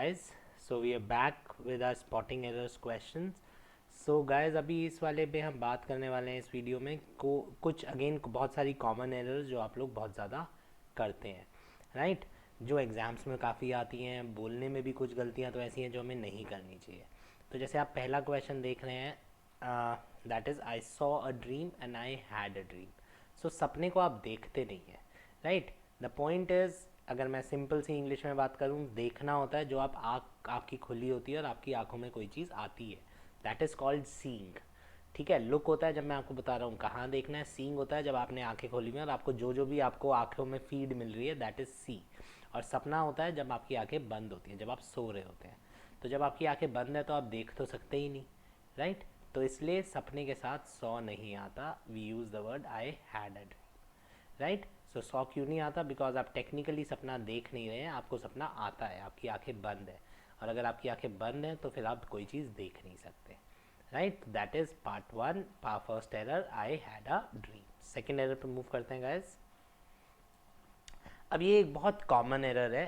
guys. So we are back with our spotting errors questions. So guys, अभी इस वाले पे हम बात करने वाले हैं इस वीडियो में कुछ अगेन बहुत सारी कॉमन एरर्स जो आप लोग बहुत ज़्यादा करते हैं, राइट? जो एग्ज़ाम्स में काफ़ी आती हैं, बोलने में भी कुछ गलतियाँ तो ऐसी हैं जो हमें नहीं करनी चाहिए। तो जैसे आप पहला क्वेश्चन देख रहे हैं, that is I saw a dream and I had a dream. So सपने को आप देखते नहीं हैं, राइट? द पॉइंट इज़, अगर मैं सिंपल सी इंग्लिश में बात करूँ, देखना होता है जो आप आँख आपकी खुली होती है और आपकी आंखों में कोई चीज़ आती है, दैट इज़ कॉल्ड सीइंग। ठीक है, लुक होता है जब मैं आपको बता रहा हूँ कहाँ देखना है, सीइंग होता है जब आपने आंखें खोली हुई और आपको जो जो भी आपको आंखों में फीड मिल रही है, दैट इज़ सी। और सपना होता है जब आपकी आंखें बंद होती हैं, जब आप सो रहे होते हैं। तो जब आपकी आंखें बंद है तो आप देख तो सकते ही नहीं, राइट? तो इसलिए सपने के साथ सॉ नहीं आता, we use the word I had a dream, right? So saw क्यों नहीं आता? बिकॉज आप टेक्निकली सपना देख नहीं रहे हैं, आपको सपना आता है, आपकी आंखें बंद है। और अगर आपकी आंखें बंद हैं तो फिर आप कोई चीज़ देख नहीं सकते, right? That is part one, first error, I had a dream. Second error पे मूव करते हैं गाइज। अब ये एक बहुत कॉमन एरर है।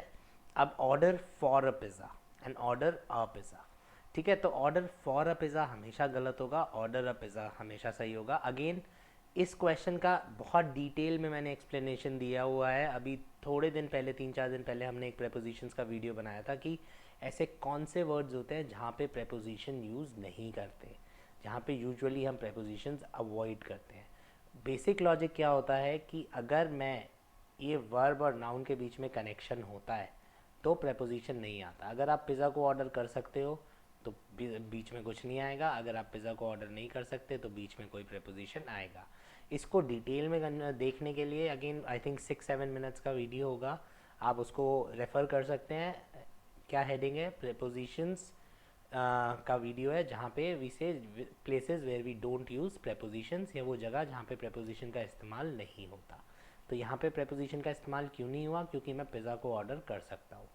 अब order for a pizza and order a pizza, ठीक है? तो ऑर्डर फॉर अ पिज़्ज़ा हमेशा गलत होगा, ऑर्डर अ पिज़्ज़ा हमेशा सही होगा। अगेन इस क्वेश्चन का बहुत डिटेल में मैंने एक्सप्लेनेशन दिया हुआ है। अभी थोड़े दिन पहले, 3-4 दिन पहले, हमने एक प्रेपोजिशंस का वीडियो बनाया था कि ऐसे कौन से वर्ड्स होते हैं जहाँ पे प्रेपोजिशन यूज़ नहीं करते, जहाँ पे यूजुअली हम प्रेपोजिशंस अवॉइड करते हैं। बेसिक लॉजिक क्या होता है कि अगर मैं ये वर्ब और नाउन के बीच में कनेक्शन होता है तो प्रेपोजिशन नहीं आता। अगर आप पिज़्ज़ा को ऑर्डर कर सकते हो तो बीच में कुछ नहीं आएगा, अगर आप पिज़्ज़ा को ऑर्डर नहीं कर सकते तो बीच में कोई प्रेपोजिशन आएगा। इसको डिटेल में देखने के लिए अगेन आई थिंक 6-7 मिनट्स का वीडियो होगा, आप उसको रेफ़र कर सकते हैं। क्या हेडिंग है? प्रेपोजिशंस का वीडियो है, जहाँ पे we say places where we don't use prepositions, या वो जगह जहाँ पे प्रेपोजिशन का इस्तेमाल नहीं होता। तो यहाँ पे प्रेपोजिशन का इस्तेमाल क्यों नहीं हुआ? क्योंकि मैं पिज़्ज़ा को ऑर्डर कर सकता हूँ।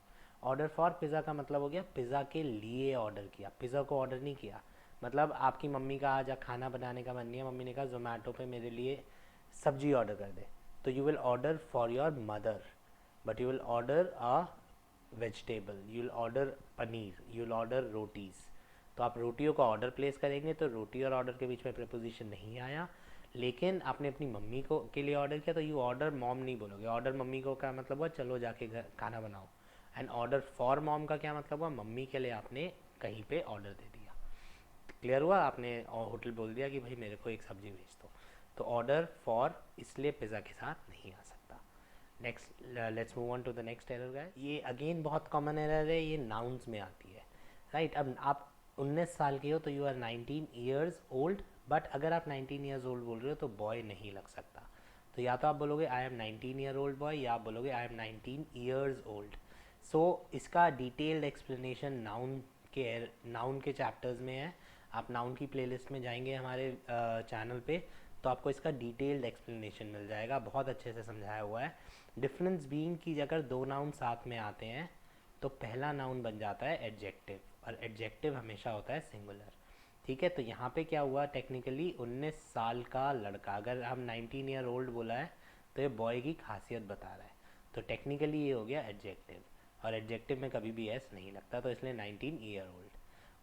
ऑर्डर फॉर पिज़्ज़ा का मतलब हो गया पिज़्ज़ा के लिए ऑर्डर किया, पिज़्ज़ा को ऑर्डर नहीं किया। मतलब आपकी मम्मी का आज खाना बनाने का मन नहीं है, मम्मी ने कहा जोमेटो पे मेरे लिए सब्जी ऑर्डर कर दे, तो you will order for your mother, but you will order a vegetable, you will order paneer, you will order rotis. तो आप रोटियों का ऑर्डर प्लेस करेंगे तो रोटी और ऑर्डर के बीच में प्रेपोजिशन नहीं आया। लेकिन आपने अपनी मम्मी को के लिए ऑर्डर किया तो यू ऑर्डर मॉम नहीं बोलोगे। ऑर्डर मम्मी को क्या मतलब हुआ? चलो जाके घर खाना बनाओ। एंड ऑर्डर फॉर मॉम का क्या मतलब हुआ? मम्मी के लिए आपने कहीं पे ऑर्डर दे दिया। क्लियर हुआ? आपने होटल बोल दिया कि भाई मेरे को एक सब्जी भेज दो। तो ऑर्डर फॉर इसलिए पिज़्ज़ा के साथ नहीं आ सकता। Next, let's move on to the next error guys. ये अगेन बहुत कॉमन एरर है, ये नाउन्स में आती है, राइट? अब आप 19 साल के हो तो you are 19 years old, but अगर आप 19 ईयर्स ओल्ड बोल रहे हो तो बॉय नहीं लग सकता। तो या तो आप बोलोगे आई एम 19 ईयर ओल्ड बॉय, या आप बोलोगे आई एम 19 ईयर्स ओल्ड। सो इसका डिटेल्ड एक्सप्लेनेशन नाउन के चैप्टर्स में है। आप नाउन की प्लेलिस्ट में जाएंगे हमारे चैनल पे तो आपको इसका डिटेल्ड एक्सप्लेनेशन मिल जाएगा, बहुत अच्छे से समझाया हुआ है। डिफरेंस बीइंग कि अगर दो नाउन साथ में आते हैं तो पहला नाउन बन जाता है एडजेक्टिव, और एडजेक्टिव हमेशा होता है सिंगुलर, ठीक है? तो यहाँ पे क्या हुआ? टेक्निकली 19 साल का लड़का, अगर हम 19 ईयर ओल्ड बोला है तो ये बॉय की खासियत बता रहा है, तो टेक्निकली ये हो गया एडजेक्टिव, और एडजेक्टिव में कभी भी एस नहीं लगता, तो इसलिए 19 ईयर ओल्ड।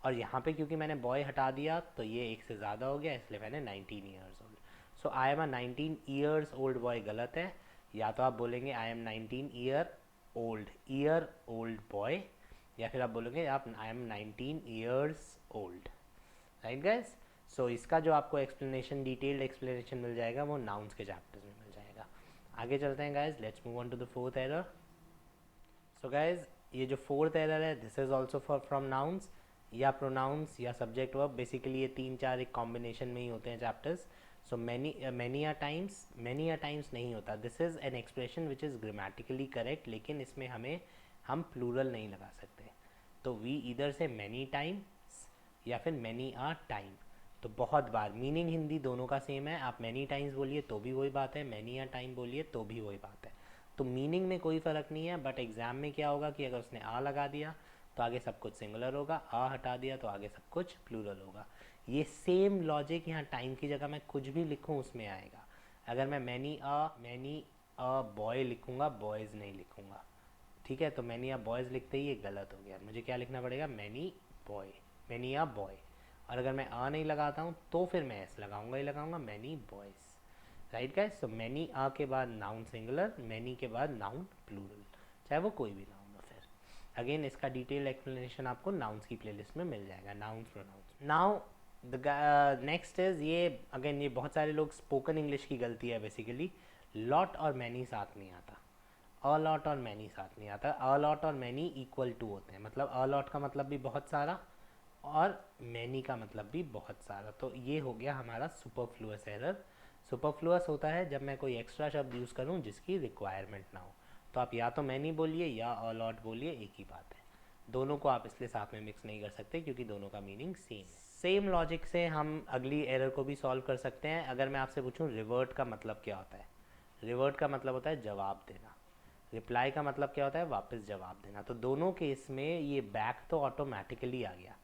और यहाँ पे क्योंकि मैंने बॉय हटा दिया तो ये एक से ज़्यादा हो गया, इसलिए मैंने 19 years old. So I am a 19 years old boy गलत है। या तो आप बोलेंगे I am 19 year old boy, या फिर आप बोलोगे आप I am 19 years old, right guys? So इसका जो आपको एक्सप्लेनेशन, डिटेल्ड एक्सप्लेनेशन मिल जाएगा वो नाउन्स के चैप्टर्स में मिल जाएगा। आगे चलते हैं guys, let's move on to the fourth error. So guys, ये जो फोर्थ एरर है this is also for from nouns या प्रोनाउंस या सब्जेक्ट वर्ब। बेसिकली ये 3-4 एक कॉम्बिनेशन में ही होते हैं chapters. So many a times नहीं होता। This is an expression which is grammatically correct, लेकिन इसमें हम प्लूरल नहीं लगा सकते। तो वी इधर से मैनी टाइम्स या फिर मैनी अ टाइम। तो बहुत बार, मीनिंग हिंदी दोनों का सेम है। आप मैनी टाइम्स बोलिए तो भी वही बात है, मैनी अ टाइम बोलिए तो भी वही बात है। तो मीनिंग में कोई फ़र्क नहीं है, बट एग्ज़ाम में क्या होगा कि अगर उसने आ लगा दिया तो आगे सब कुछ सिंगुलर होगा, आ हटा दिया तो आगे सब कुछ प्लूरल होगा। ये सेम लॉजिक यहाँ टाइम की जगह मैं कुछ भी लिखूँ उसमें आएगा। अगर मैं मैनी अ बॉय लिखूँगा, बॉयज़ नहीं लिखूँगा, ठीक है, तो मैनी आ बॉयज़ लिखते ही ये गलत हो गया, मुझे क्या लिखना पड़ेगा, मैनी बॉय, मैनी आ बॉय। और अगर मैं आ नहीं लगाता हूँ तो फिर मैं एस लगाऊंगा ही लगाऊंगा, many boys. Right guys, so many आ के बाद नाउन सिंगुलर, मैनी के बाद नाउन प्लूरल, चाहे वो कोई भी नाउन हो। फिर अगेन इसका डिटेल एक्सप्लेनेशन आपको नाउन्स की प्लेलिस्ट में मिल जाएगा, nouns pronouns. Now the next is ये, अगेन ये बहुत सारे लोग स्पोकन इंग्लिश की गलती है बेसिकली, लॉट और मैनी साथ नहीं आता, अ लॉट और मैनी साथ नहीं आता। अ लॉट और मैनी इक्वल टू होते हैं, मतलब अ लॉट का मतलब भी बहुत सारा और मैनी का मतलब भी बहुत सारा। तो ये हो गया हमारा सुपरफ्लुअस एरर। सुपरफ्लुअस होता है जब मैं कोई एक्स्ट्रा शब्द यूज़ करूँ जिसकी रिक्वायरमेंट ना हो। तो आप या तो मैनी बोलिए या अ लॉट बोलिए, एक ही बात है। दोनों को आप इसलिए साथ में मिक्स नहीं कर सकते क्योंकि दोनों का मीनिंग सेम है। सेम लॉजिक से हम अगली एरर को भी सॉल्व कर सकते हैं। अगर मैं आपसे पूछूं रिवर्ट का मतलब क्या होता है, रिवर्ट का मतलब होता है जवाब देना, रिप्लाई का मतलब क्या होता है, वापस जवाब देना। तो दोनों केस में ये बैक तो ऑटोमेटिकली आ गया।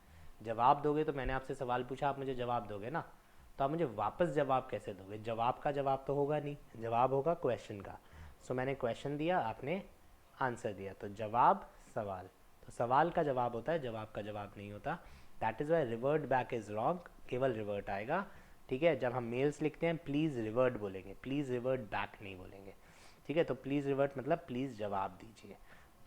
जवाब दोगे तो मैंने आपसे सवाल पूछा, आप मुझे जवाब दोगे ना, तो आप मुझे वापस जवाब कैसे दोगे, जवाब का जवाब तो होगा नहीं, जवाब होगा क्वेश्चन का। सो मैंने क्वेश्चन दिया, आपने आंसर दिया, तो जवाब सवाल, तो सवाल का जवाब होता है, जवाब का जवाब नहीं होता। That is why revert back is wrong, केवल रिवर्ट आएगा। ठीक है, जब हम मेल्स लिखते हैं प्लीज़ रिवर्ट बोलेंगे, प्लीज़ रिवर्ट बैक नहीं बोलेंगे। ठीक है, तो प्लीज़ रिवर्ट मतलब प्लीज़ जवाब दीजिए।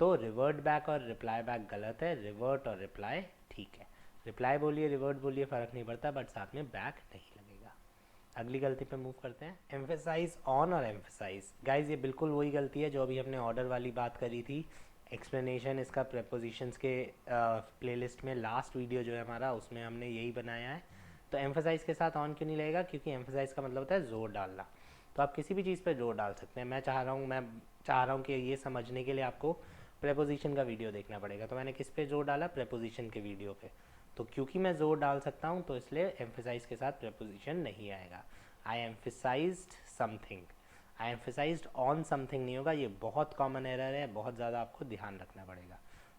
तो रिवर्ट बैक और रिप्लाई बैक गलत है, रिवर्ट और रिप्लाई ठीक है। रिप्लाई बोलिए रिवर्ट बोलिए फ़र्क नहीं पड़ता, बट साथ में बैक नहीं लगेगा। अगली गलती पे मूव करते हैं, एम्फेसाइज ऑन और एम्फेसाइज। गाइज ये बिल्कुल वही गलती है जो अभी हमने ऑर्डर वाली बात करी थी। एक्सप्लेनेशन इसका प्रेपोजिशंस के प्लेलिस्ट में लास्ट वीडियो जो है हमारा, उसमें हमने यही बनाया है। तो एम्फेसाइज के साथ ऑन क्यों नहीं लगेगा, क्योंकि एम्फेसाइज का मतलब होता है जोर डालना। तो आप किसी भी चीज़ पर जोर डाल सकते हैं। मैं चाह रहा हूँ कि ये समझने के लिए आपको प्रेपोजिशन का वीडियो देखना पड़ेगा। तो मैंने किस पे जोर डाला, प्रेपोजिशन के वीडियो पे। तो क्योंकि मैं जोर डाल सकता हूँ तो इसलिए एम्फेसाइज के साथ प्रेपोजिशन नहीं आएगा। I emphasized something, I emphasized on something नहीं होगा। ये बहुत कॉमन एरर है, बहुत ज़्यादा आपको ध्यान रखना पड़ेगा।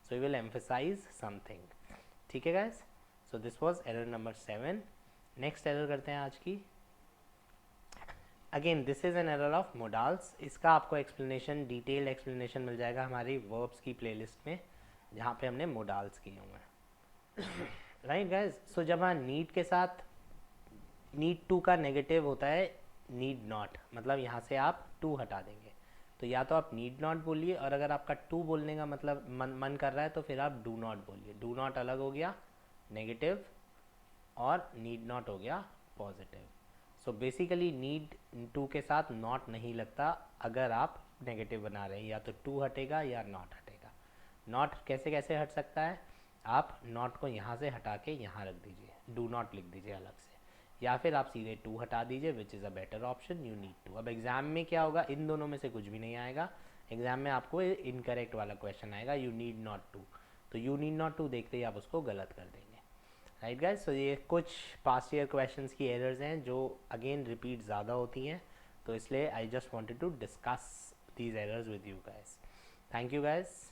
So you will emphasise something. ठीक है guys, so this was error number 7। Next error करते हैं आज की। Again this is an error of modals. इसका आपको एक्सप्लेनेशन, डिटेल्ड एक्सप्लेनेशन मिल जाएगा हमारी वर्ब्स की प्लेलिस्ट में, जहाँ पे हमने मोडाल्स किए हुए हैं। राइट गाइज, सो जब हाँ नीड के साथ, नीड टू का नेगेटिव होता है नीड नॉट, मतलब यहाँ से आप टू हटा देंगे। तो या तो आप नीड नॉट बोलिए, और अगर आपका टू बोलने का मतलब मन कर रहा है तो फिर आप डू नॉट बोलिए। डू नॉट अलग हो गया नेगेटिव, और नीड नॉट हो गया positive. So basically need to के साथ नॉट नहीं लगता अगर आप नेगेटिव बना रहे हैं, या तो टू हटेगा या नॉट हटेगा। नॉट कैसे कैसे हट सकता है, आप नॉट को यहाँ से हटा के यहाँ रख दीजिए, डू नॉट लिख दीजिए अलग से, या फिर आप सीधे टू हटा दीजिए, which is a better option, you need to. अब एग्जाम में क्या होगा, इन दोनों में से कुछ भी नहीं आएगा। एग्जाम में आपको इनकरेक्ट वाला क्वेश्चन आएगा, यू नीड नॉट टू। तो यू नीड नॉट टू देखते ही आप उसको गलत कर देंगे। राइट गाइस, सो ये कुछ पास्ट ईयर क्वेश्चंस की एरर्स हैं जो अगेन रिपीट ज़्यादा होती हैं, तो इसलिए I just wanted to discuss these errors with you guys. Thank you guys.